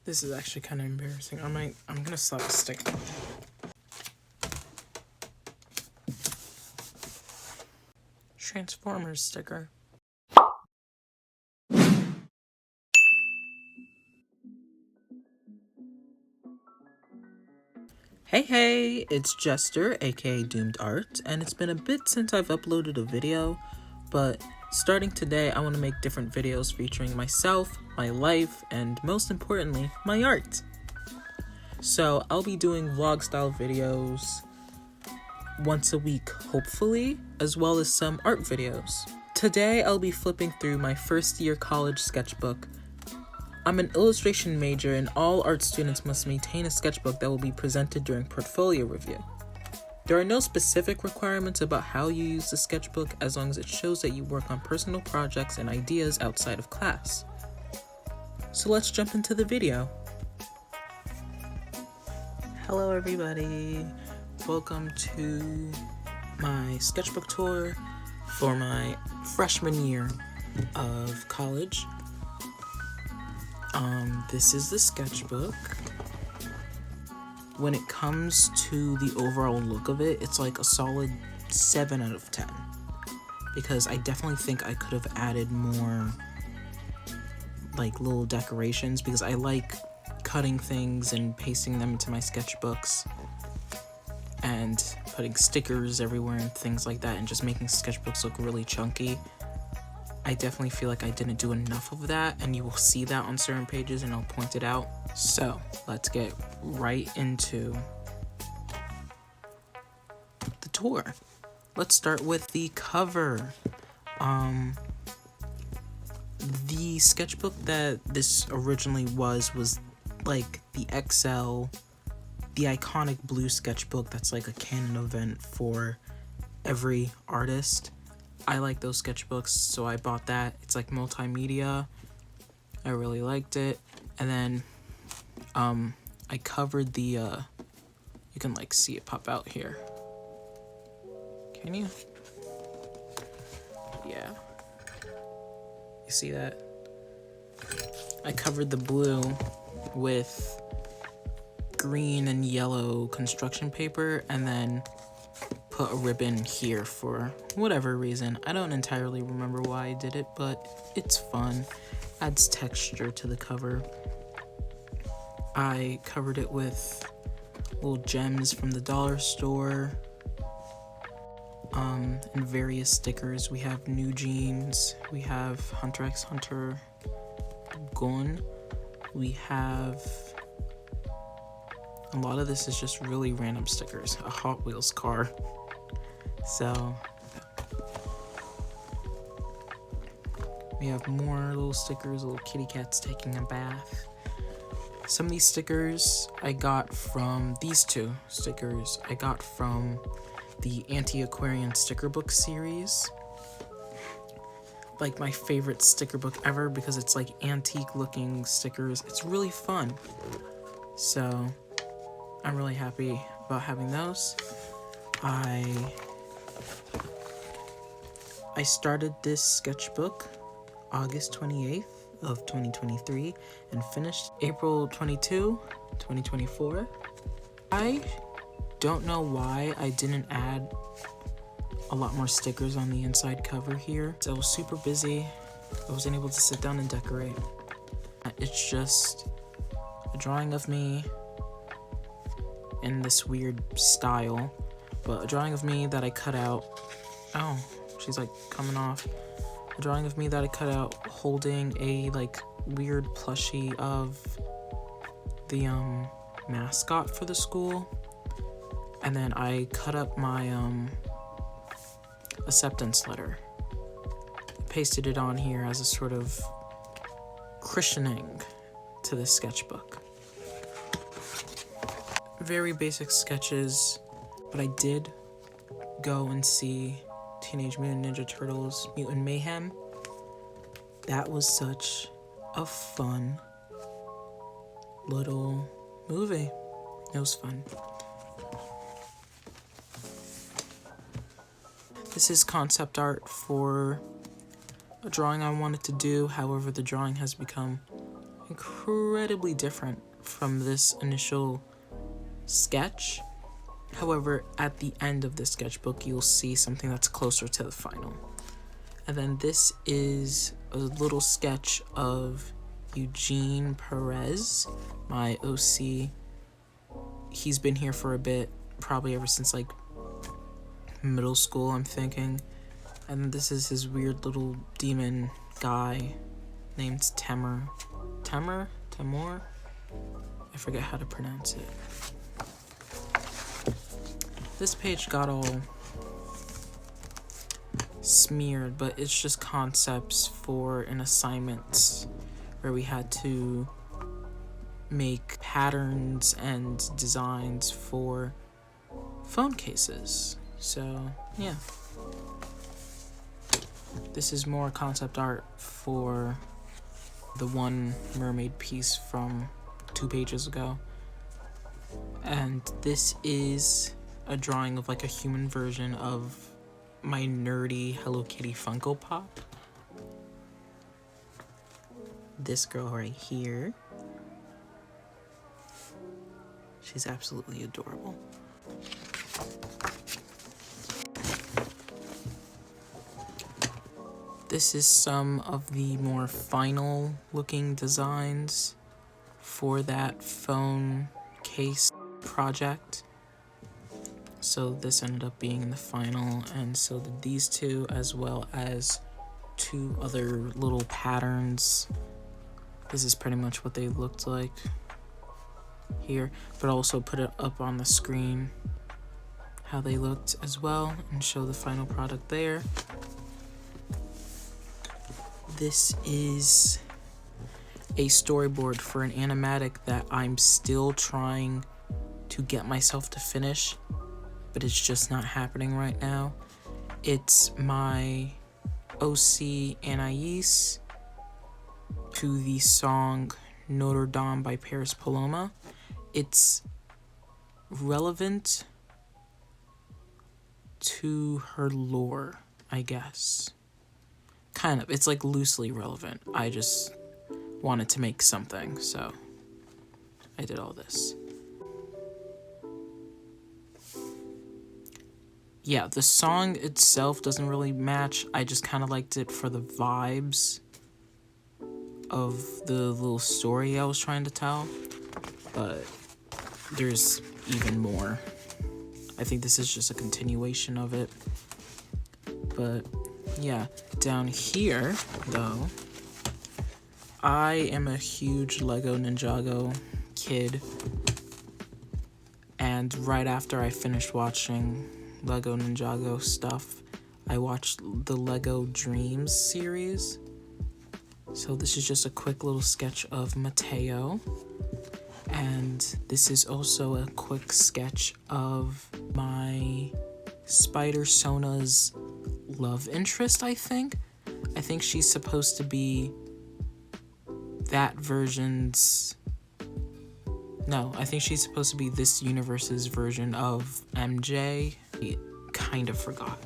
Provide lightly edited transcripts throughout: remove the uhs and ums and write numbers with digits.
This is actually kind of embarrassing. I'm gonna slap a sticker. Transformers sticker. Hey, it's Jester, aka Doomed Art, and it's been a bit since I've uploaded a video, but starting today I want to make different videos featuring myself, my life, and most importantly, my art. So I'll be doing vlog style videos once a week, hopefully, as well as some art videos. Today I'll be flipping through my first year college sketchbook. I'm an illustration major and all art students must maintain a sketchbook that will be presented during portfolio review. There are no specific requirements about how you use the sketchbook as long as it shows that you work on personal projects and ideas outside of class. So let's jump into the video. Hello everybody, welcome to my sketchbook tour for my freshman year of college. This is the sketchbook. When it comes to the overall look of it, it's like a solid 7 out of 10. Because I definitely think I could have added more like little decorations, because I like cutting things and pasting them into my sketchbooks and putting stickers everywhere and things like that and just making sketchbooks look really chunky. I definitely feel like I didn't do enough of that, and you will see that on certain pages and I'll point it out. So let's get right into the tour. Let's start with the cover. The sketchbook that this originally was like the XL, the iconic blue sketchbook that's like a canon event for every artist. I like those sketchbooks, so I bought that. It's like multimedia. I really liked it. And then I covered the you can like see it pop out here. Can you? Yeah. You see that? I covered the blue with green and yellow construction paper and then put a ribbon here for whatever reason. I don't entirely remember why I did it, but it's fun. Adds texture to the cover. I covered it with little gems from the dollar store and various stickers. We have New Jeans, we have Hunter x Hunter Gun, we have a lot of this is just really random stickers. A Hot Wheels car. So we have more little stickers, little kitty cats taking a bath. Some of these stickers I got from these two stickers. I got from the Anti-Aquarian sticker book series. Like my favorite sticker book ever because it's like antique looking stickers. It's really fun. So I'm really happy about having those. I started this sketchbook August 28th of 2023 and finished April 22, 2024. I don't know why I didn't add a lot more stickers on the inside cover here. So I was super busy. I wasn't able to sit down and decorate. It's just a drawing of me in this weird style, but a drawing of me that I cut out. Oh, she's like coming off. A drawing of me that I cut out holding a like weird plushie of the mascot for the school, and then I cut up my acceptance letter, pasted it on here as a sort of christening to this sketchbook. Very basic sketches, but I did go and see Teenage Mutant Ninja Turtles Mutant Mayhem. That was such a fun little movie. It was fun. This is concept art for a drawing I wanted to do. However, the drawing has become incredibly different from this initial sketch. However, at the end of the sketchbook, you'll see something that's closer to the final. And then this is a little sketch of Eugene Perez, my OC. He's been here for a bit, probably ever since like middle school, I'm thinking. And this is his weird little demon guy named Temur. Temur? I forget how to pronounce it. This page got all smeared, but it's just concepts for an assignment where we had to make patterns and designs for phone cases. So yeah, this is more concept art for the one mermaid piece from 2 pages ago, and this is a drawing of like a human version of my nerdy Hello Kitty Funko Pop. This girl right here. She's absolutely adorable. This is some of the more final looking designs for that phone case project. So this ended up being in the final, and so did these two, as well as 2 other little patterns. This is pretty much what they looked like here, but also put it up on the screen how they looked as well and show the final product there. This is a storyboard for an animatic that I'm still trying to get myself to finish, but it's just not happening right now. It's my OC Anais to the song Notre Dame by Paris Paloma. It's relevant to her lore, I guess. Kind of. It's like loosely relevant. I just wanted to make something, so I did all this. Yeah, the song itself doesn't really match. I just kind of liked it for the vibes of the little story I was trying to tell, but there's even more. I think this is just a continuation of it. But yeah, down here though, I am a huge Lego Ninjago kid, and right after I finished watching Lego Ninjago stuff, I watched the Lego Dreams series. So this is just a quick little sketch of Mateo, and this is also a quick sketch of my Spider Sona's love interest, I think. I think she's supposed to be that version's... No, I think she's supposed to be this universe's version of MJ. I kind of forgot.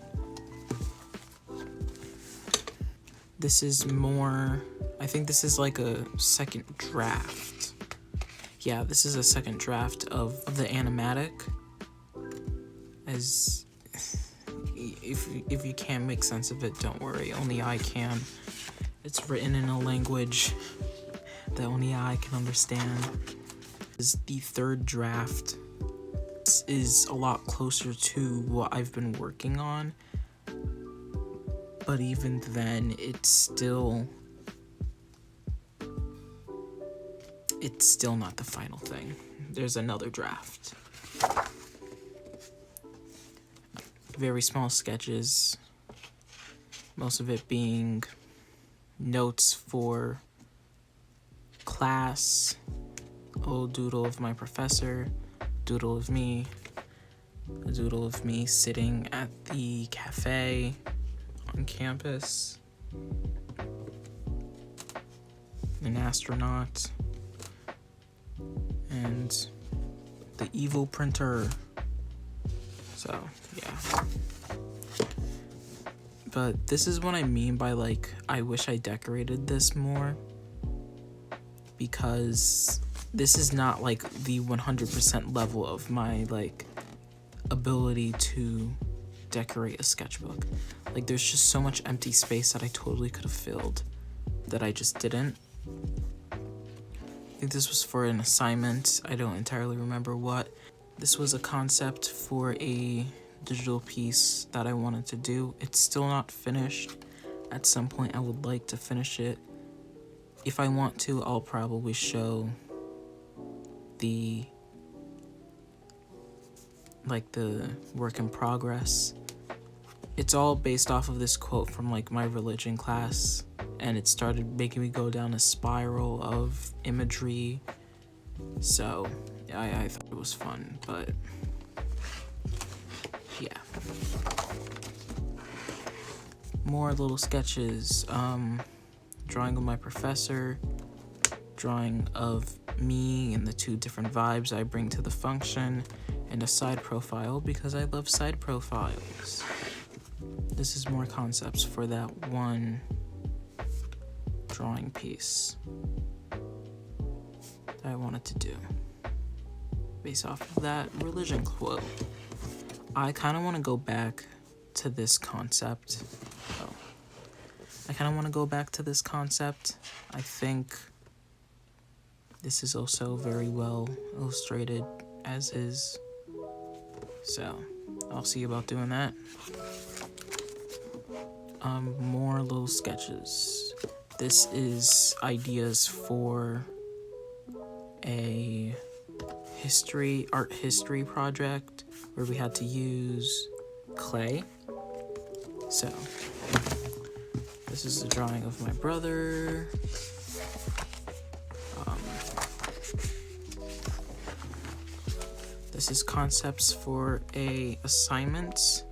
This is more... I think this is like a second draft. Yeah, this is a second draft of the animatic. As... If you can't make sense of it, don't worry. Only I can. It's written in a language that only I can understand. This is the third draft. This is a lot closer to what I've been working on. But even then, it's still not the final thing. There's another draft. Very small sketches, most of it being notes for class, a little doodle of my professor, doodle of me, a doodle of me sitting at the cafe on campus, an astronaut, and the evil printer. So, yeah. But this is what I mean by, like, I wish I decorated this more. because this is not like the 100% level of my like ability to decorate a sketchbook. Like there's just so much empty space that I totally could have filled that I just didn't. I think this was for an assignment. I don't entirely remember what. This was a concept for a digital piece that I wanted to do. It's still not finished. At some point I would like to finish it. If I want to, I'll probably show the work in progress. It's all based off of this quote from like my religion class, and it started making me go down a spiral of imagery. So I thought it was fun, but yeah. More little sketches, drawing of my professor, drawing of me and the 2 different vibes I bring to the function, and a side profile because I love side profiles. This is more concepts for that one drawing piece that I wanted to do based off of that religion quote. I kind of want to go back to this concept. I think this is also very well illustrated as is. So I'll see about doing that. More little sketches. This is ideas for a art history project where we had to use clay. So this is a drawing of my brother. This is concepts for a assignment.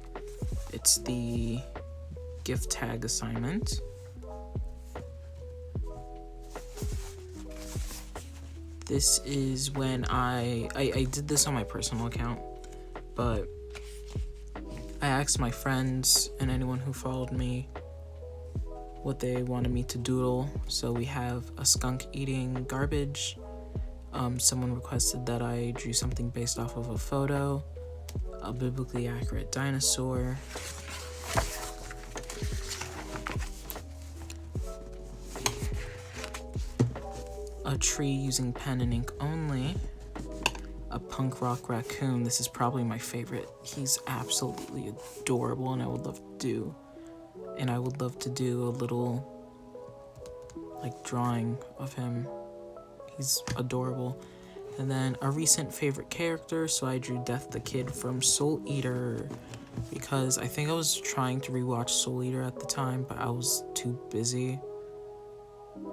It's the gift tag assignment. This is when I did this on my personal account, but I asked my friends and anyone who followed me what they wanted me to doodle. So we have a skunk eating garbage. Someone requested that I drew something based off of a photo, a biblically accurate dinosaur, a tree using pen and ink only, a punk rock raccoon. This is probably my favorite. He's absolutely adorable, and I would love to do a little like drawing of him. He's adorable. And then a recent favorite character, so I drew Death the Kid from Soul Eater because I think I was trying to rewatch Soul Eater at the time, but I was too busy,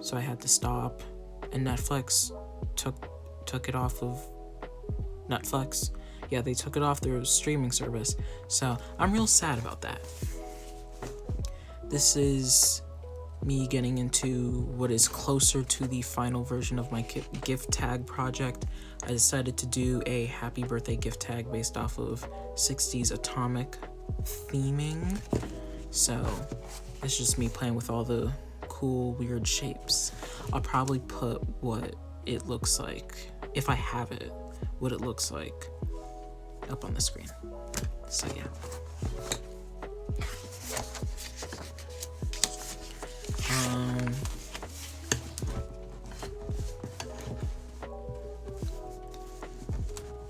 so I had to stop. And Netflix took it off of Netflix. Yeah, they took it off their streaming service, so I'm real sad about that. This is me getting into what is closer to the final version of my gift tag project. I decided to do a happy birthday gift tag based off of 60s atomic theming. So it's just me playing with all the cool weird shapes. I'll probably put what it looks like, if I have it, what it looks like up on the screen. So yeah.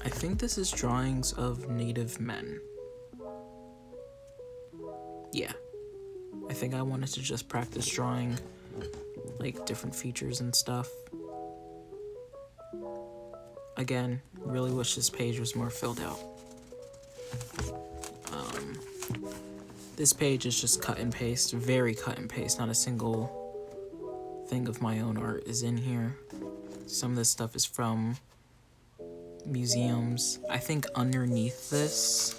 I think this is drawings of native men. Yeah. I think I wanted to just practice drawing like different features and stuff. Again, really wish this page was more filled out. This page is just cut and paste, very cut and paste. Not a single thing of my own art is in here. Some of this stuff is from museums. I think underneath this,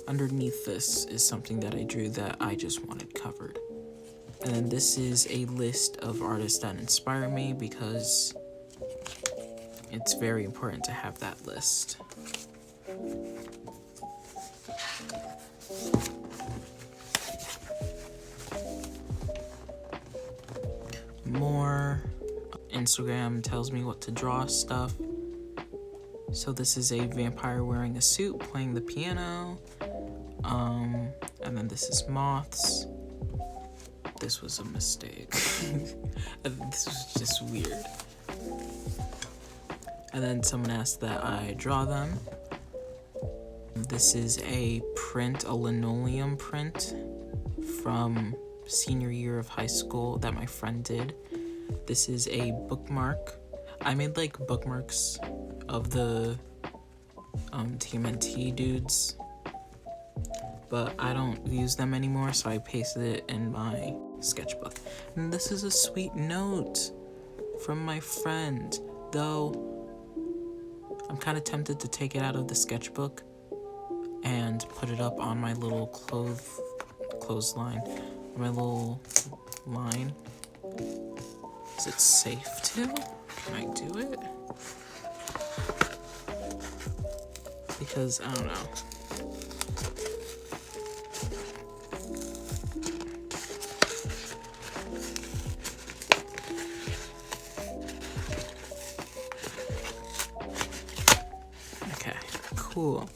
underneath this is something that I drew that I just wanted covered. And then this is a list of artists that inspire me because it's very important to have that list. More Instagram tells me what to draw stuff. So this is a vampire wearing a suit playing the piano. And then this is moths. This was a mistake. This was just weird. And then someone asked that I draw them. This is a print, a linoleum print from senior year of high school that my friend did. This is a bookmark. I made like bookmarks of the TMNT dudes, but I don't use them anymore, so I pasted it in my sketchbook. And this is a sweet note from my friend, though I'm kind of tempted to take it out of the sketchbook and put it up on my little clothesline, my little line. Is it safe to? Can I do it? Because I don't know. Okay, cool.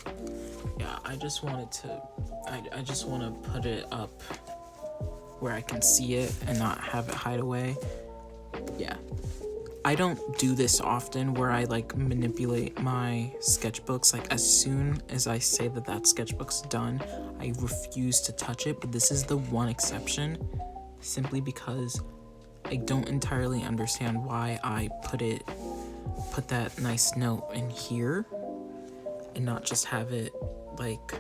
Yeah, I just wanted to, I just want to put it up where I can see it and not have it hide away. Yeah. I don't do this often where I like manipulate my sketchbooks. Like as soon as I say that sketchbook's done, I refuse to touch it. But this is the one exception, simply because I don't entirely understand why I put that nice note in here and not just have it like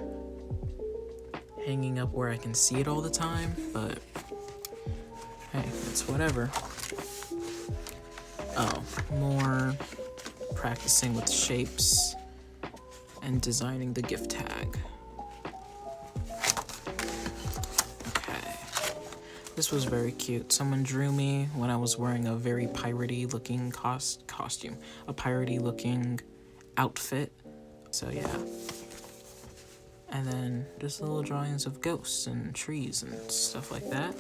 hanging up where I can see it all the time. But hey, it's whatever. Oh, more practicing with shapes and designing the gift tag. Okay. This was very cute. Someone drew me when I was wearing a very piratey looking costume. A piratey looking outfit. So yeah. And then just little drawings of ghosts and trees and stuff like that.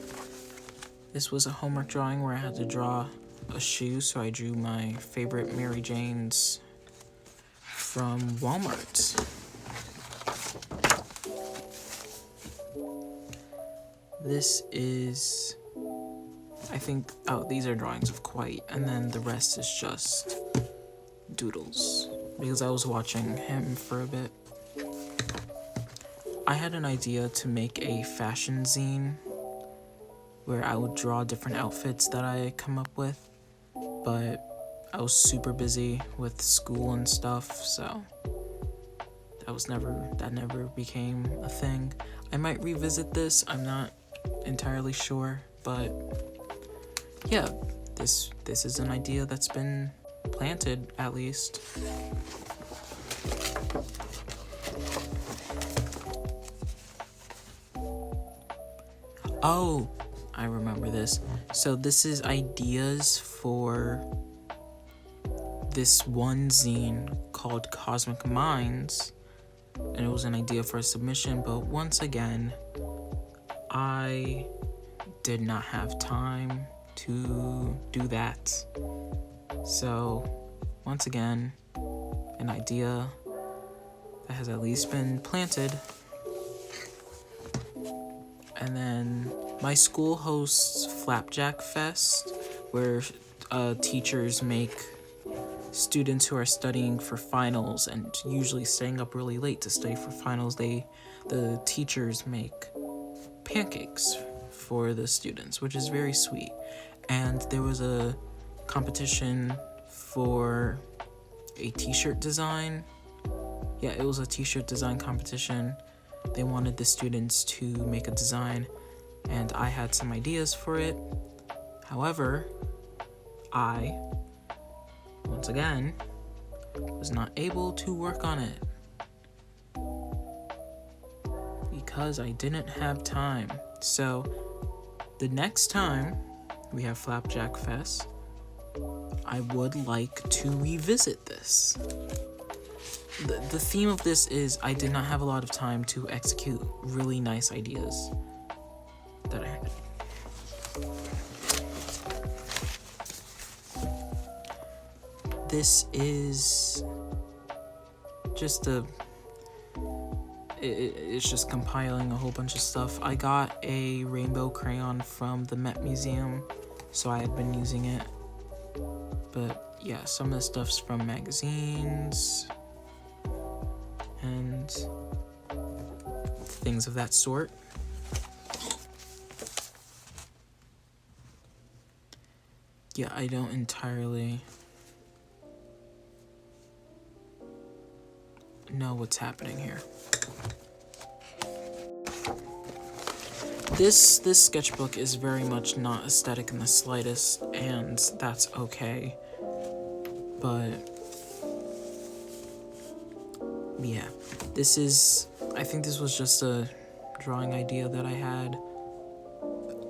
This was a homework drawing where I had to draw a shoe, so I drew my favorite Mary Janes from Walmart. This is, I think, oh, these are drawings of Quite, and then the rest is just doodles, because I was watching him for a bit. I had an idea to make a fashion zine where I would draw different outfits that I come up with, but I was super busy with school and stuff, so that never became a thing. I might revisit this, I'm not entirely sure, but yeah, this is an idea that's been planted, at least. Oh, I remember this. So this is ideas for this one zine called Cosmic Minds, and it was an idea for a submission, but once again, I did not have time to do that. So once again, an idea that has at least been planted. And then my school hosts Flapjack Fest, where teachers make students who are studying for finals and usually staying up really late to study for finals, the teachers make pancakes for the students, which is very sweet. And there was a competition for a t-shirt design. Yeah, it was a t-shirt design competition. They wanted the students to make a design, and I had some ideas for it. However, I, once again, was not able to work on it because I didn't have time. So the next time we have Flapjack Fest, I would like to revisit this. The theme of this is I did not have a lot of time to execute really nice ideas that I had. this is just it's just compiling a whole bunch of stuff. I got a rainbow crayon from the Met Museum, so I had been using it. But yeah, some of the stuff's from magazines and things of that sort. Yeah, I don't entirely know what's happening here. This sketchbook is very much not aesthetic in the slightest, and that's okay. But yeah, I think this was just a drawing idea that I had.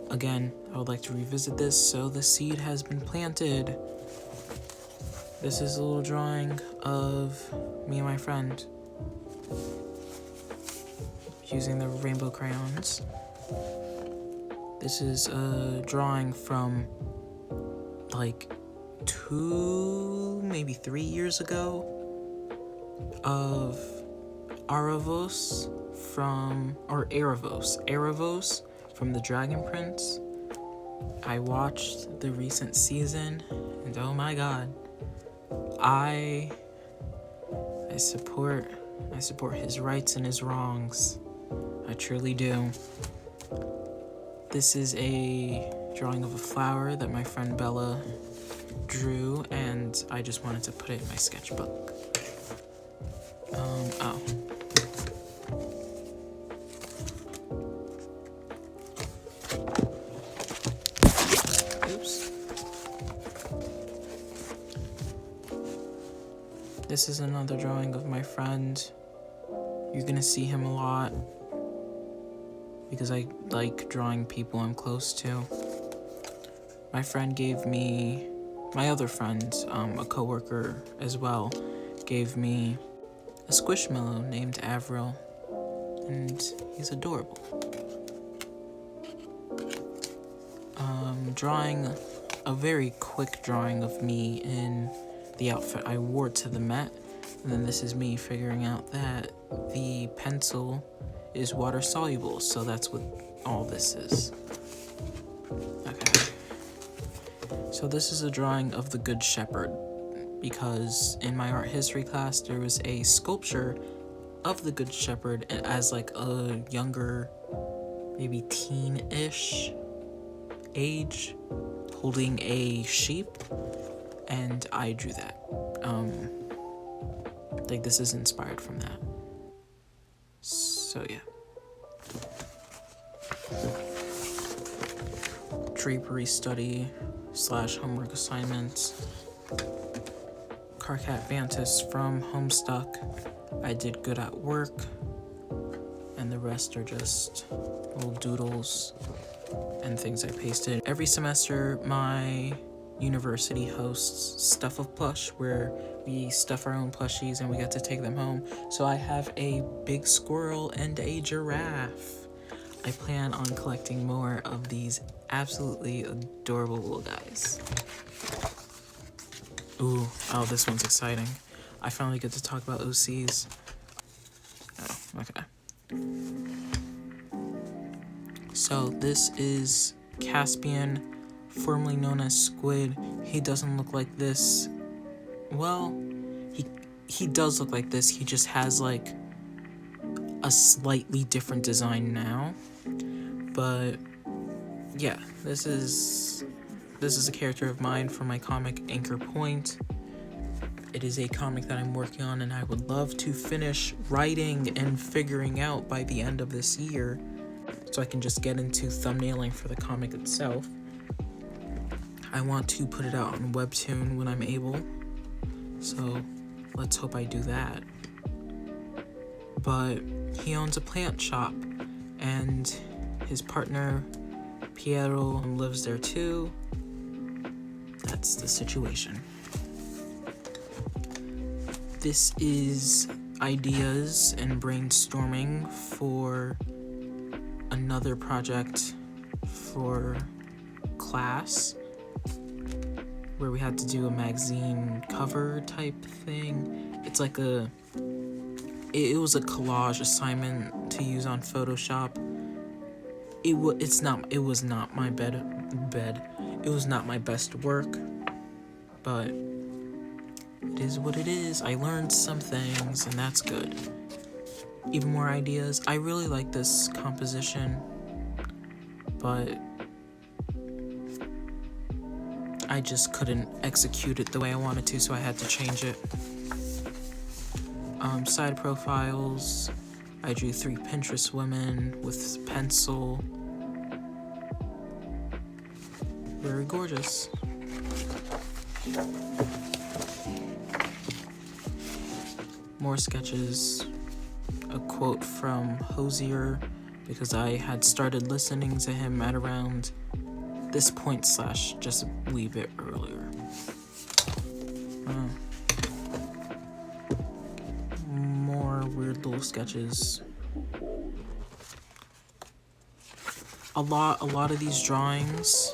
Again, I would like to revisit this, so the seed has been planted. This is a little drawing of me and my friend using the rainbow crayons. This is a drawing from like 2, maybe 3 years ago of Erebos from the Dragon Prince. I watched the recent season, and oh my god, I support his rights and his wrongs. I truly do. This is a drawing of a flower that my friend Bella drew, and I just wanted to put it in my sketchbook. Oops. This is another drawing of my friend. You're gonna see him a lot because I like drawing people I'm close to. My friend gave me, my other friend, a coworker as well, gave me a squishmallow named Avril, and he's adorable. Drawing a very quick drawing of me in the outfit I wore to the Met, and then this is me figuring out that the pencil is water soluble, so that's what all this is. Okay. So this is a drawing of the Good Shepherd, because in my art history class there was a sculpture of the Good Shepherd as like a younger, maybe teen-ish age, holding a sheep, and I drew that. Like this is inspired from that. So yeah. Drapery study / homework assignments. Carcat Vantis from Homestuck. I did good at work, and the rest are just little doodles and things I pasted. Every semester, my university hosts Stuff of Plush, where we stuff our own plushies and we get to take them home. So I have a big squirrel and a giraffe. I plan on collecting more of these absolutely adorable little guys. Ooh, oh, this one's exciting. I finally get to talk about OCs. Oh, okay. So this is Caspian, formerly known as Squid. He doesn't look like this. Well, he does look like this. He just has like a slightly different design now. But yeah, this is a character of mine from my comic Anchor Point. It is a comic that I'm working on and I would love to finish writing and figuring out by the end of this year, so I can just get into thumbnailing for the comic itself. I want to put it out on Webtoon when I'm able, so let's hope I do that. But he owns a plant shop, and his partner Piero lives there too. That's the situation. This is ideas and brainstorming for another project for class. where we had to do a magazine cover type thing. It's like it was a collage assignment to use on Photoshop. It was not my it was not my best work, but it is what it is. I learned some things, and that's good. Even more ideas. I really like this composition, but I just couldn't execute it the way I wanted to, so I had to change it. Side profiles. I drew 3 Pinterest women with pencil. Very gorgeous. More sketches. A quote from Hosier, because I had started listening to him at around this point / just a wee bit earlier. More weird little sketches. A lot of these drawings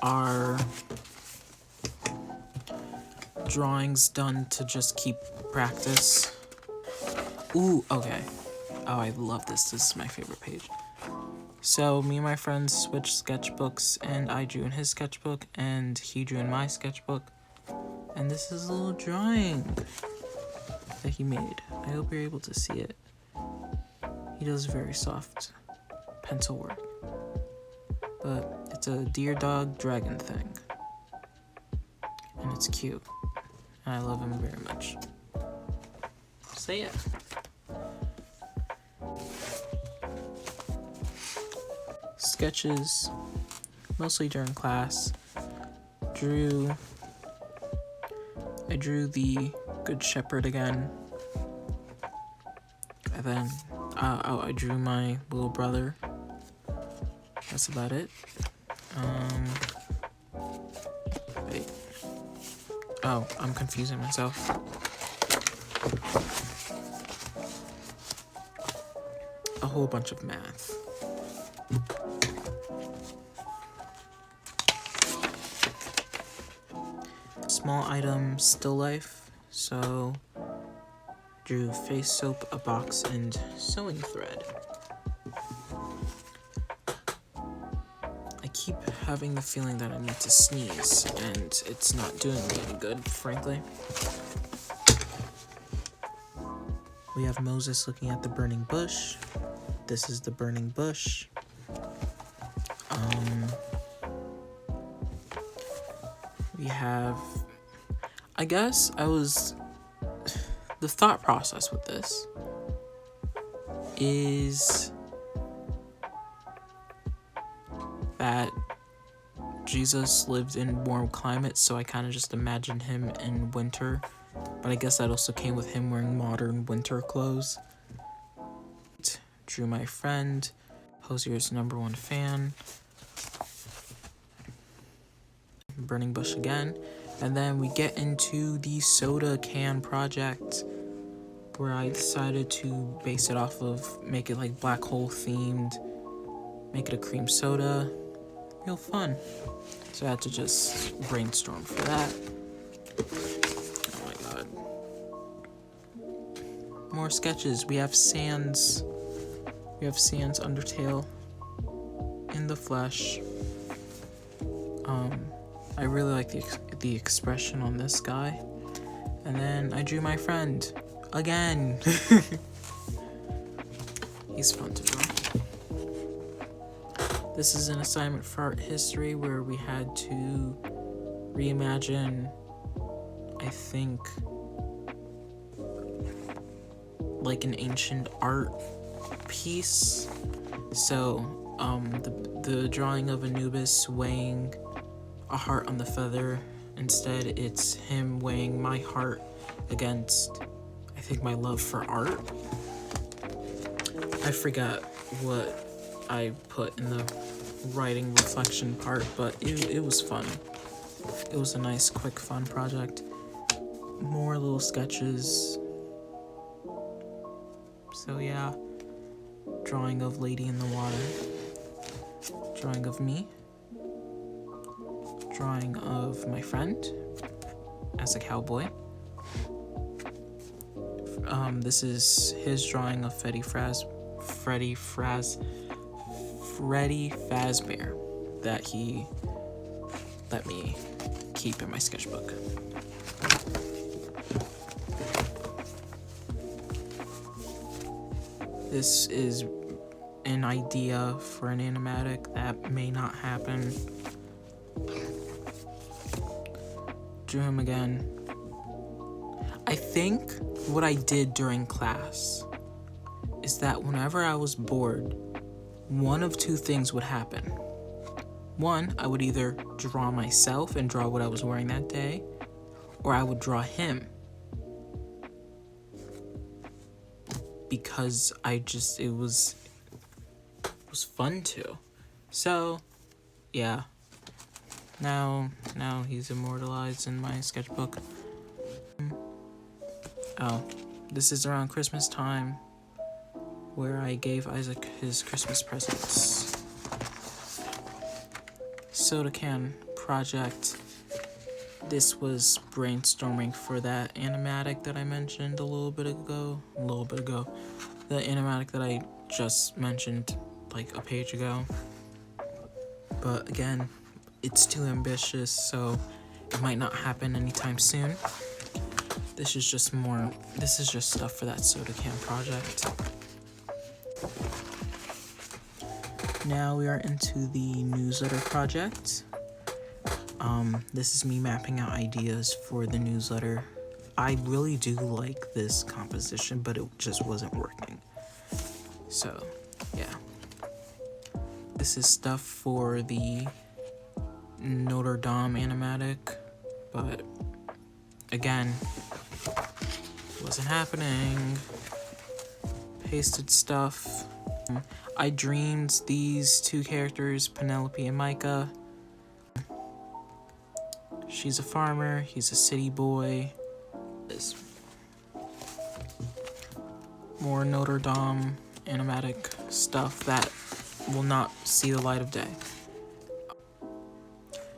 are drawings done to just keep practice. Ooh, okay. Oh, I love this. This is my favorite page. So, me and my friends switched sketchbooks, and I drew in his sketchbook, and he drew in my sketchbook. And this is a little drawing that he made. I hope you're able to see it. He does very soft pencil work. But it's a deer dog dragon thing. And it's cute. And I love him very much. So yeah. Sketches, mostly during class. I drew the Good Shepherd again. And then, I drew my little brother. That's about it. Wait. Oh, I'm confusing myself. A whole bunch of math. Small item, still life. So, drew face soap, a box, and sewing thread. I keep having the feeling that I need to sneeze, and it's not doing me any good, frankly. We have Moses looking at the burning bush. This is the burning bush. We have, I guess the thought process with this is that Jesus lived in warm climates, so I kind of just imagined him in winter, but I guess that also came with him wearing modern winter clothes. Drew my friend, Hosier's #1 fan. Burning bush again. And then we get into the soda can project, where I decided to base it off of, make it like black hole themed, make it a cream soda. Real fun. So I had to just brainstorm for that. Oh my god. More sketches. We have Sans Undertale in the flesh. I really like the expression on this guy. And then I drew my friend again. He's fun to draw. This is an assignment for art history where we had to reimagine, I think, like an ancient art piece. So, the drawing of Anubis weighing a heart on the feather. Instead, it's him weighing my heart against, I think, my love for art. I forgot what I put in the writing reflection part, but it was fun. It was a nice, quick, fun project. More little sketches. So yeah, drawing of Lady in the Water. Drawing of me. drawing of my friend as a cowboy. This is his drawing of Freddy Fazbear that he let me keep in my sketchbook. This is an idea for an animatic that may not happen. Drew him again. I think what I did during class is that whenever I was bored, one of two things would happen. One, I would either draw myself and draw what I was wearing that day, or I would draw him. Because it was fun to. So, yeah. Now he's immortalized in my sketchbook. Oh, this is around Christmas time, where I gave Isaac his Christmas presents. Soda can project. This was brainstorming for that animatic that I mentioned a little bit ago. The animatic that I just mentioned like a page ago. But again, it's too ambitious, so it might not happen anytime soon. This is just stuff for that soda can project. Now we are into the newsletter project. This is me mapping out ideas for the newsletter. I really do like this composition, but it just wasn't working. So, yeah. This is stuff for the Notre Dame animatic, but again, wasn't happening. Pasted stuff. I dreamed these two characters, Penelope and Micah. She's a farmer, he's a city boy. More Notre Dame animatic stuff that will not see the light of day.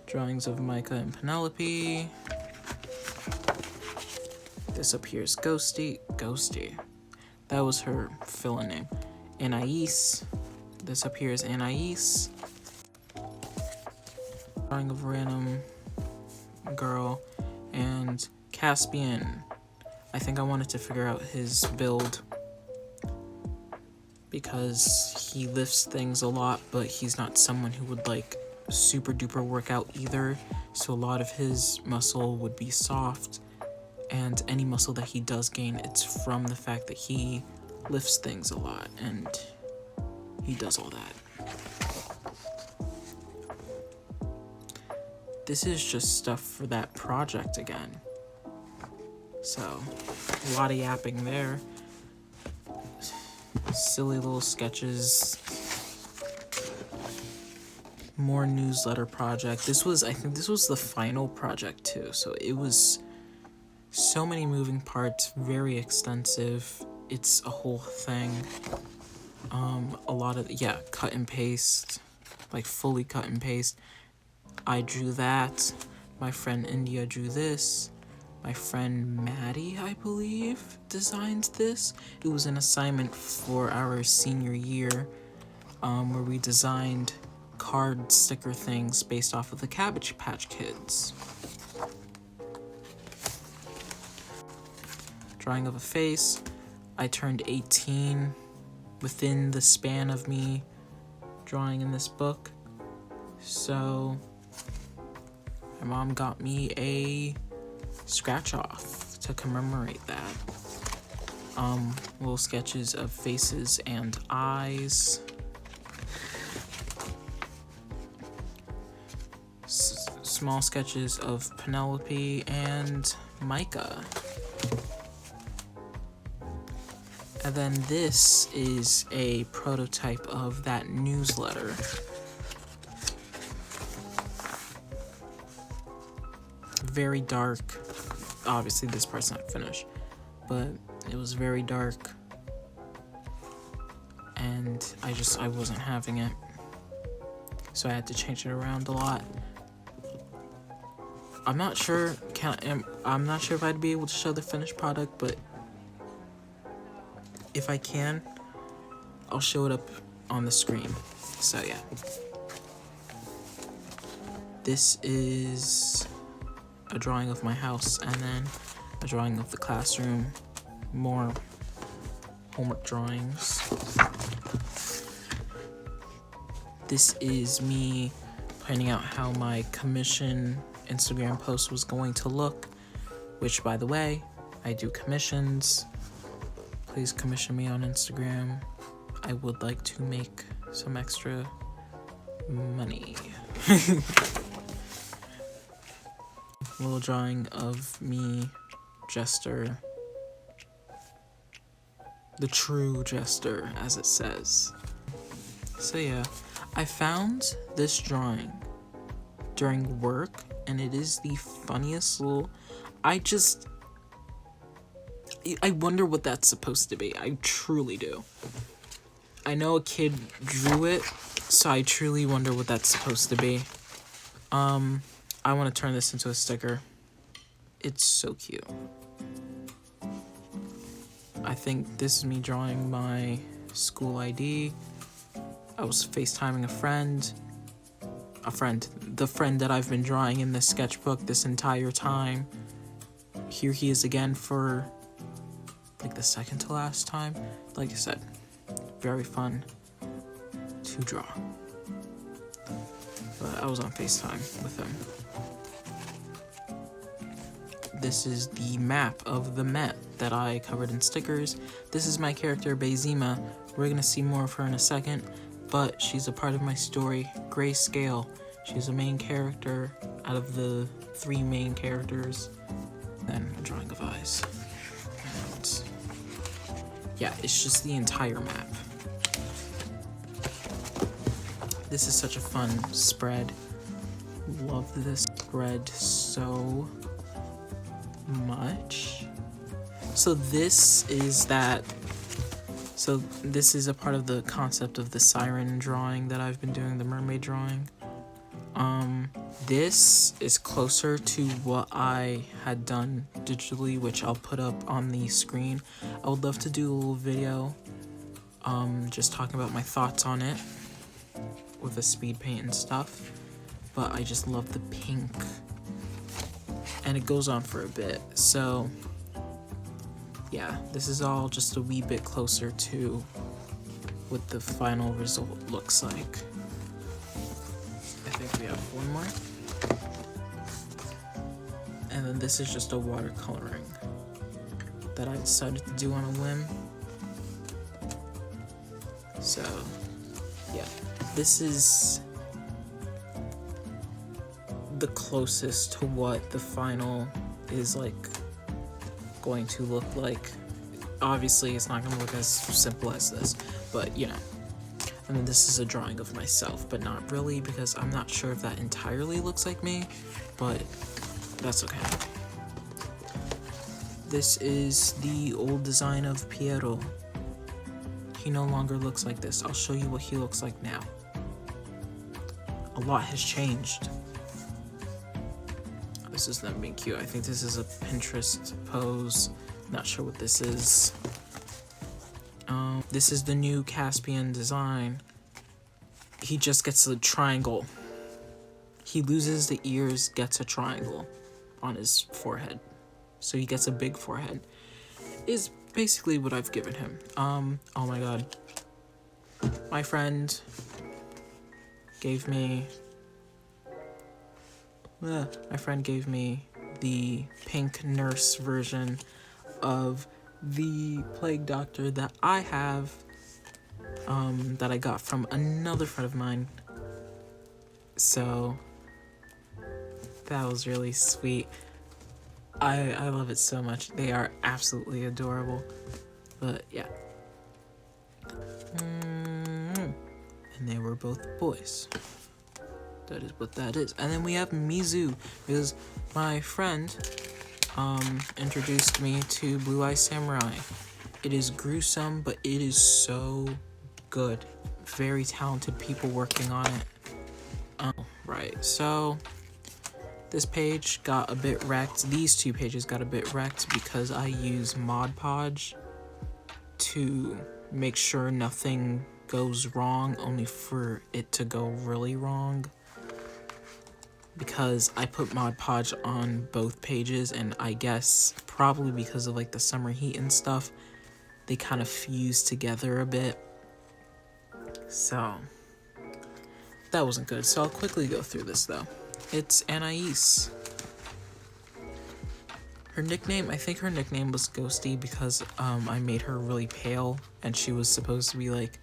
Drawings of Micah and Penelope. This up here is Ghosty. That was her fill-in name. Anais. This up here is Anais. Drawing of random girl. And Caspian. I think I wanted to figure out his build, because he lifts things a lot, but he's not someone who would like super duper work out either. So a lot of his muscle would be soft, and any muscle that he does gain, it's from the fact that he lifts things a lot, and he does all that. This is just stuff for that project again. So, a lot of yapping there. Silly little sketches. More newsletter project. I think this was the final project too. So it was so many moving parts, very extensive. It's a whole thing. A lot of, cut and paste, like fully cut and paste. I drew that. My friend India drew this. My friend Maddie, I believe, designed this. It was an assignment for our senior year, where we designed card sticker things based off of the Cabbage Patch Kids. Drawing of a face. I turned 18 within the span of me drawing in this book. So my mom got me a scratch off to commemorate that. Little sketches of faces and eyes. Small sketches of Penelope and Micah. And then this is a prototype of that newsletter. Very dark. Obviously this part's not finished, but it was very dark, and I wasn't having it, so I had to change it around a lot. I'm not sure I'm not sure if I'd be able to show the finished product, but if I can, I'll show it up on the screen. So yeah. This is a drawing of my house, and then a drawing of the classroom, more homework drawings. This is me planning out how my commission Instagram post was going to look, which, by the way, I do commissions. Please commission me on Instagram. I would like to make some extra money. Little drawing of me, Jester. The true Jester, as it says. So yeah, I found this drawing during work, and it is the funniest little... I wonder what that's supposed to be. I truly do. I know a kid drew it, so I truly wonder what that's supposed to be. I want to turn this into a sticker. It's so cute. I think this is me drawing my school ID. I was FaceTiming the friend that I've been drawing in this sketchbook this entire time. Here he is again for like the second to last time. Like I said, very fun to draw. But I was on FaceTime with him. This is the map of the Met that I covered in stickers. This is my character, Bezima. We're gonna see more of her in a second, but she's a part of my story, Grayscale. She's a main character out of the 3 main characters. Then a drawing of eyes. And yeah, it's just the entire map. This is such a fun spread. Love this spread so much. So this is a part of the concept of the siren drawing that I've been doing, the mermaid drawing. This is closer to what I had done digitally, which I'll put up on the screen. I would love to do a little video just talking about my thoughts on it with the speed paint and stuff, but I just love the pink, and it goes on for a bit. So yeah, this is all just a wee bit closer to what the final result looks like. I think we have one more. And then this is just a watercoloring that I decided to do on a whim. So yeah, this is the closest to what the final is like going to look like. Obviously it's not going to look as simple as this, but you know. And then this is a drawing of myself, but not really, because I'm not sure if that entirely looks like me, but that's okay. This is the old design of Piero. He no longer looks like this. I'll show you what he looks like now. A lot has changed. This is them being cute. I think this is a Pinterest pose. Not sure what this is. This is the new Caspian design. He just gets a triangle. He loses the ears, gets a triangle on his forehead. So he gets a big forehead. Is basically what I've given him. Oh my god. My friend gave me the pink nurse version of the plague doctor that I have, that I got from another friend of mine. So that was really sweet. I love it so much. They are absolutely adorable. But yeah. And they were both boys. That is what that is. And then we have Mizu, because my friend introduced me to Blue Eye Samurai. It is gruesome, but it is so good. Very talented people working on it. Right, so This page got a bit wrecked. These two pages got a bit wrecked because I use Mod Podge to make sure nothing goes wrong, only for it to go really wrong. Because I put Mod Podge on both pages, and I guess probably because of like the summer heat and stuff, they kind of fuse together a bit. So that wasn't good. So I'll quickly go through this though. It's Anais. Her nickname, I think her nickname was Ghosty because I made her really pale, and she was supposed to be like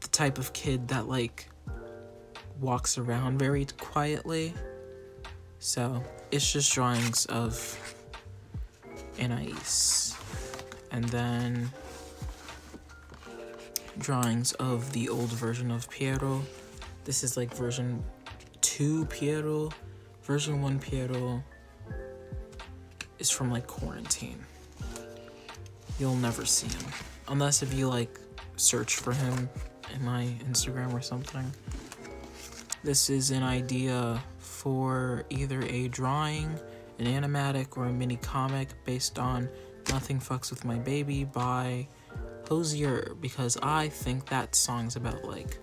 the type of kid that like walks around very quietly. So it's just drawings of Anais, and then drawings of the old version of Piero. This is like version 2 Piero. Version 1 Piero is from like quarantine. You'll never see him unless if you like search for him in my Instagram or something. This is an idea for either a drawing, an animatic, or a mini comic based on Nothing Fucks With My Baby by Hosier, because I think that song's about like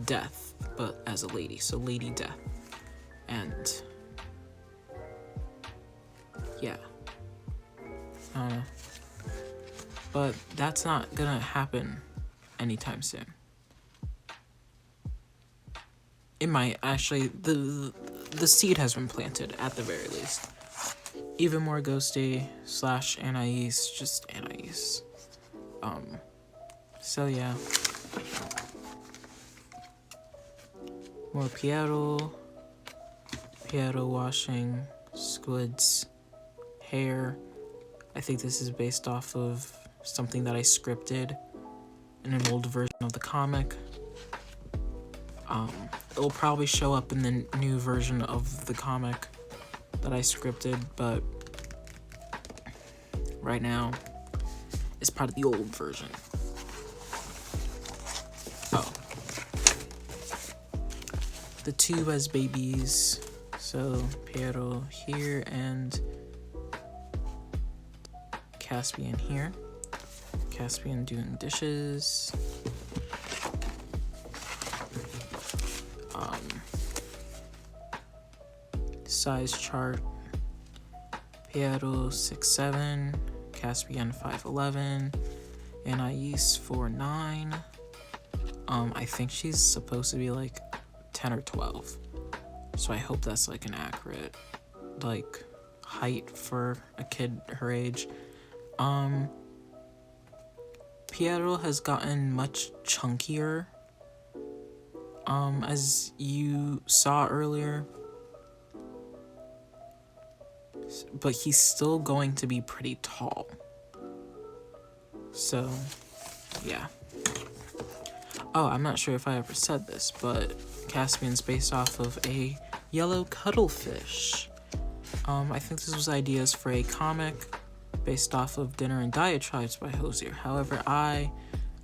death, but as a lady, so Lady Death. And yeah, I don't know, but that's not gonna happen anytime soon. It might actually, the seed has been planted at the very least. Even more Ghosty / Anais, just Anais. So yeah. More Piero washing Squid's hair. I think this is based off of something that I scripted in an old version of the comic. It'll probably show up in the new version of the comic that I scripted, but right now it's part of the old version. Oh. The two as babies, so Piero here and Caspian here. Caspian doing dishes. Size chart: Piero 6'7", Caspian 5'11", Anais 4'9". I think she's supposed to be like 10 or 12, so I hope that's like an accurate like height for a kid her age. Piero has gotten much chunkier, as you saw earlier, but he's still going to be pretty tall. So, yeah. Oh, I'm not sure if I ever said this, but Caspian's based off of a yellow cuttlefish. I think this was ideas for a comic based off of Dinner and Diatribes by Hosier. However,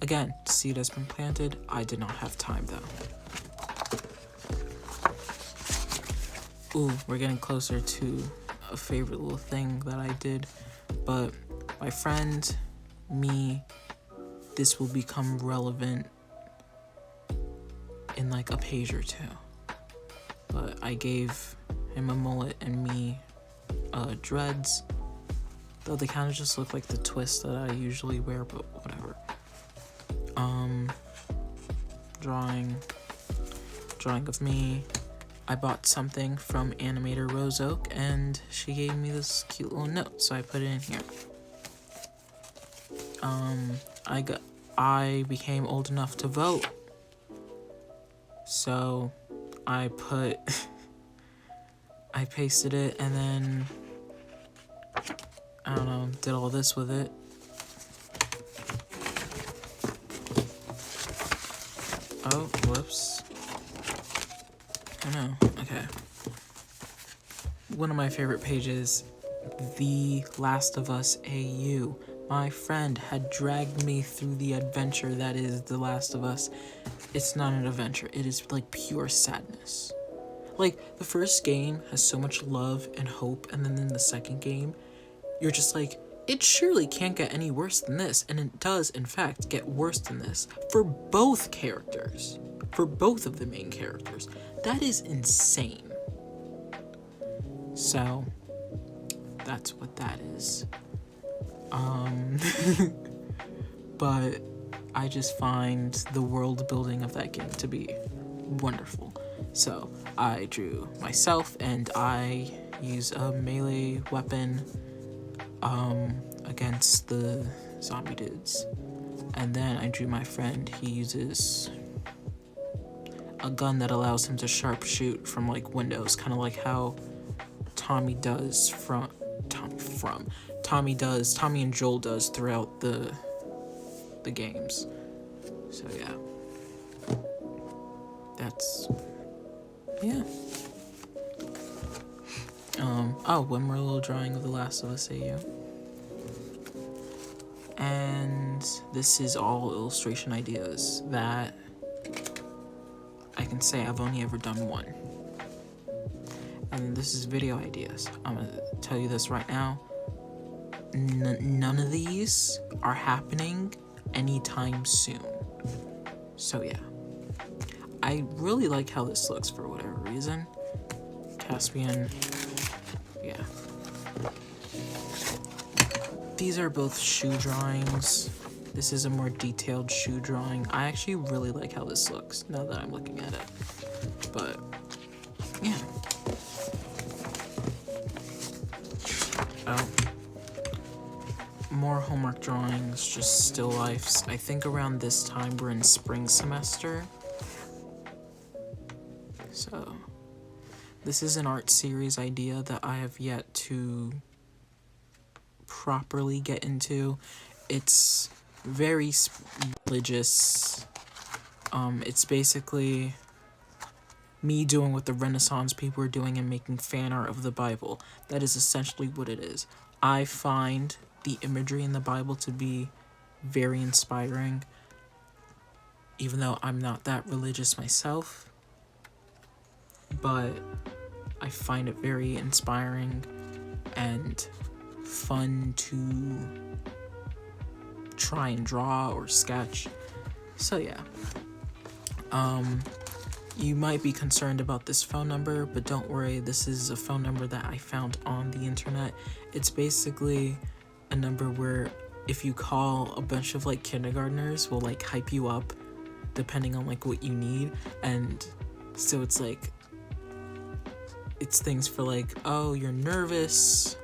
again, seed has been planted. I did not have time though. Ooh, we're getting closer to a favorite little thing that I did, but my friend, me, this will become relevant in like a page or two. But I gave him a mullet and me dreads, though they kind of just look like the twist that I usually wear, but whatever. Drawing of me. I bought something from animator Rose Oak, and she gave me this cute little note, so I put it in here. I became old enough to vote, so I pasted it, and then I don't know, did all this with it. Oh, whoops. Oh no, okay. One of my favorite pages, The Last of Us AU. My friend had dragged me through the adventure that is The Last of Us. It's not an adventure, it is like pure sadness. Like, the first game has so much love and hope, and then in the second game, you're just like, it surely can't get any worse than this, and it does, in fact, get worse than this for both characters, for both of the main characters. That is insane. So, that's what that is. But I just find the world building of that game to be wonderful. So I drew myself, and I use a melee weapon against the zombie dudes. And then I drew my friend. He uses a gun that allows him to sharpshoot from like windows, kind of like how Tommy and Joel does throughout the games. So yeah. That's yeah. One more little drawing of The Last of Us AU. And this is all illustration ideas that I can say I've only ever done one. And this is video ideas. I'm gonna tell you this right now. None of these are happening anytime soon. So yeah. I really like how this looks for whatever reason. Caspian. Yeah. These are both shoe drawings. This is a more detailed shoe drawing. I actually really like how this looks now that I'm looking at it. But yeah. Oh. More homework drawings, just still lifes. I think around this time we're in spring semester. So, this is an art series idea that I have yet to properly get into. It's very religious. It's basically me doing what the Renaissance people are doing and making fan art of the Bible. That is essentially what it is. I find the imagery in the Bible to be very inspiring, even though I'm not that religious myself. But I find it very inspiring and fun to try and draw or sketch. So yeah. You might be concerned about this phone number, but don't worry, this is a phone number that I found on the internet. It's basically a number where if you call, a bunch of like kindergartners will like hype you up depending on like what you need. And so it's like, it's things for like, oh, you're nervous,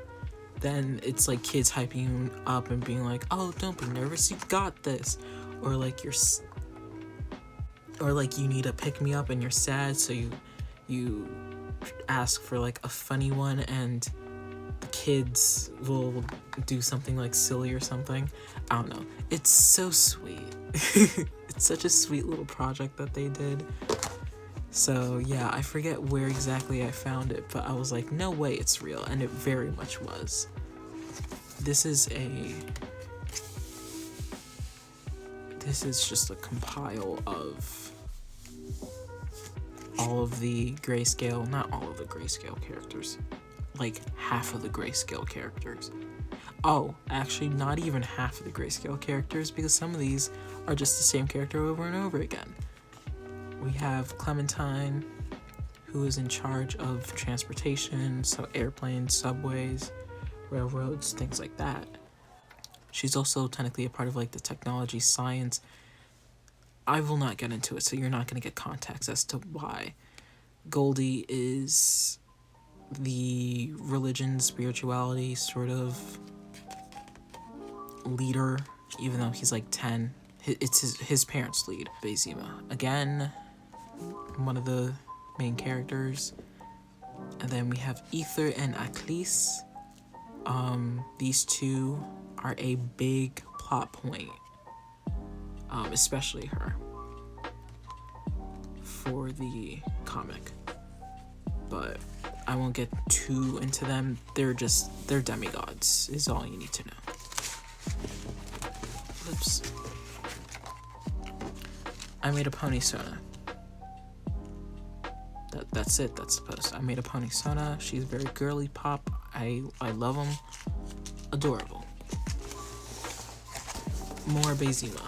then it's like kids hyping you up and being like, oh, don't be nervous, you got this. Or like you need a pick-me-up and you're sad, so you ask for like a funny one, and the kids will do something like silly or something. I don't know. It's so sweet. It's such a sweet little project that they did. So yeah, I forget where exactly I found it, but I was like, no way, it's real, and it very much was. This is just a compile of all of the grayscale, not all of the grayscale characters, like half of the grayscale characters. Oh, actually not even half of the grayscale characters, because some of these are just the same character over and over again. We have Clementine, who is in charge of transportation, so airplanes, subways, railroads, things like that. She's also technically a part of like the technology science. I will not get into it, so you're not going to get context as to why. Goldie is the religion, spirituality sort of leader, even though he's like 10. It's his parents' lead. Bezima, again, one of the main characters. And then we have Ether and Aklis. These two are a big plot point, especially her, for the comic. But I won't get too into them. They're demigods, is all you need to know. Oops. I made a pony soda. that's it. That's the post. I made a pony Sona. She's very girly pop. I love them. Adorable. More Bezima.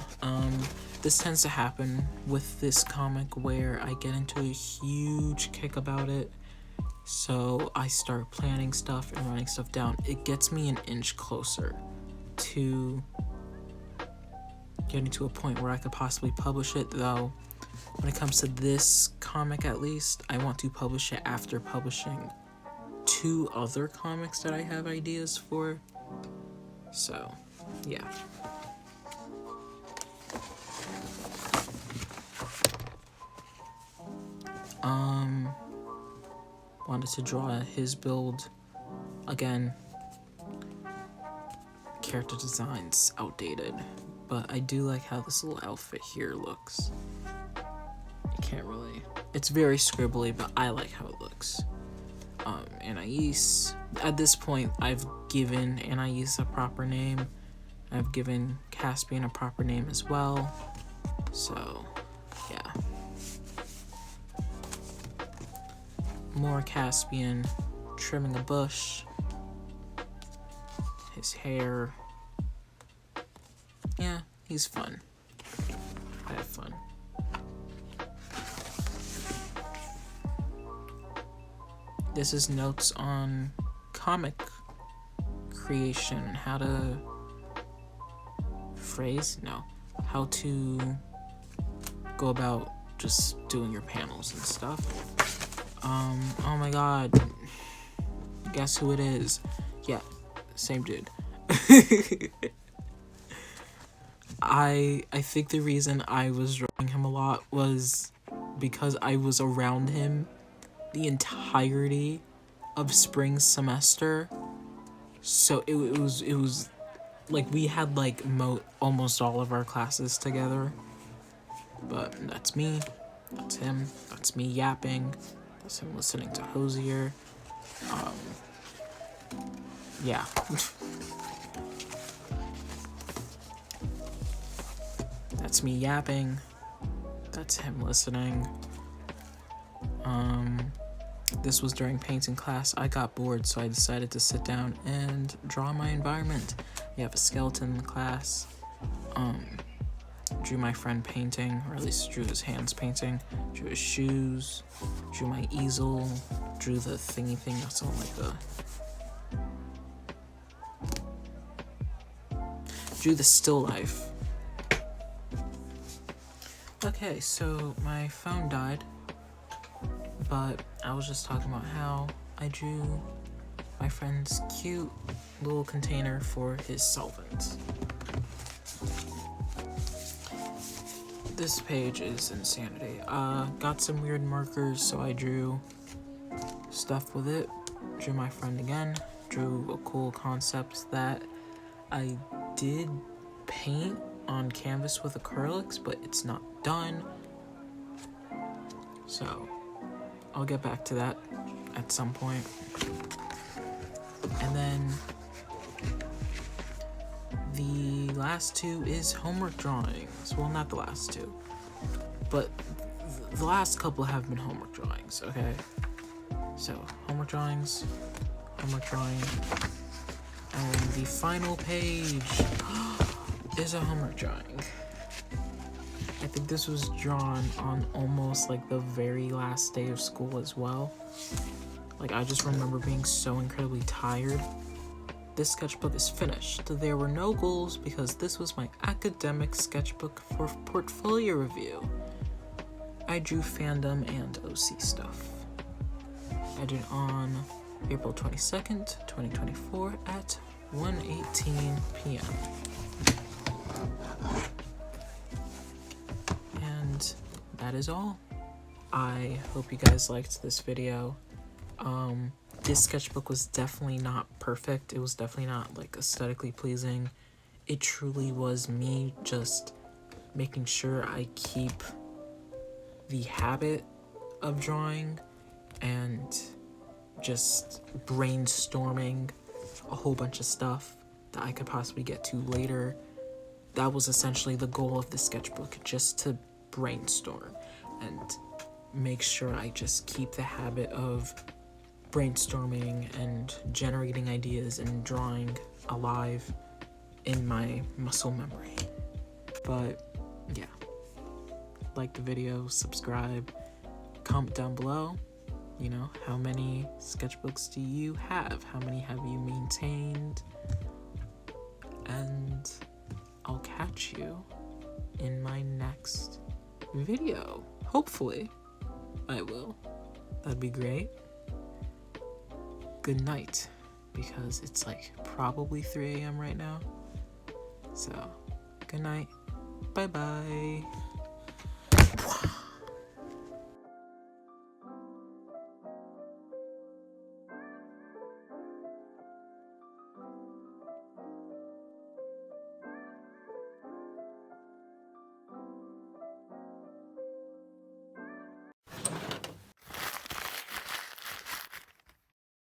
This tends to happen with this comic where I get into a huge kick about it. So I start planning stuff and writing stuff down. It gets me an inch closer to getting to a point where I could possibly publish it, though. When it comes to this comic, at least, I want to publish it after publishing 2 other comics that I have ideas for. So, yeah. Wanted to draw his build again. Character design's outdated, but I do like how this little outfit here looks. You can't really, it's very scribbly, but I like how it looks. Anais, at this point I've given Anais a proper name. I've given Caspian a proper name as well. So yeah. More Caspian trimming a bush, his hair. Yeah, he's fun. I have fun. This is notes on comic creation, how to how to go about just doing your panels and stuff. Oh my god. Guess who it is? Yeah, same dude. I think the reason I was drawing him a lot was because I was around him the entirety of spring semester. So it was like we had like almost all of our classes together. But that's me, that's him, that's me yapping, that's him listening to Hosier. Yeah. That's me yapping, that's him listening. This was during painting class. I got bored, so I decided to sit down and draw my environment. We have a skeleton in the class. Drew my friend painting, or at least drew his hands painting. Drew his shoes. Drew my easel. Drew the thingy thing that's on like the... Drew the still life. Okay, so my phone died, but I was just talking about how I drew my friend's cute little container for his solvents. This page is insanity. Got some weird markers, so I drew stuff with it. Drew my friend again. Drew a cool concept that I did paint on canvas with acrylics, but it's not done. So I'll get back to that at some point. And then the last 2 is homework drawings. Well, not the last 2, but the last couple have been homework drawings, okay? So, homework drawings, and the final page is a homework drawing. I think this was drawn on almost like the very last day of school as well. Like, I just remember being so incredibly tired. This sketchbook is finished. There were no goals because this was my academic sketchbook for portfolio review. I drew fandom and OC stuff. I did on April 22nd, 2024 at 1:18 p.m. And that is all. I hope you guys liked this video. This sketchbook was definitely not perfect. It was definitely not like aesthetically pleasing. It truly was me just making sure I keep the habit of drawing and just brainstorming a whole bunch of stuff that I could possibly get to later. That was essentially the goal of the sketchbook, just to brainstorm. And make sure I just keep the habit of brainstorming and generating ideas and drawing alive in my muscle memory. But yeah, like the video, subscribe, comment down below. You know, how many sketchbooks do you have? How many have you maintained? And I'll catch you in my next video. Hopefully, I will. That'd be great. Good night, because it's like probably 3 a.m. right now. So, good night. Bye-bye.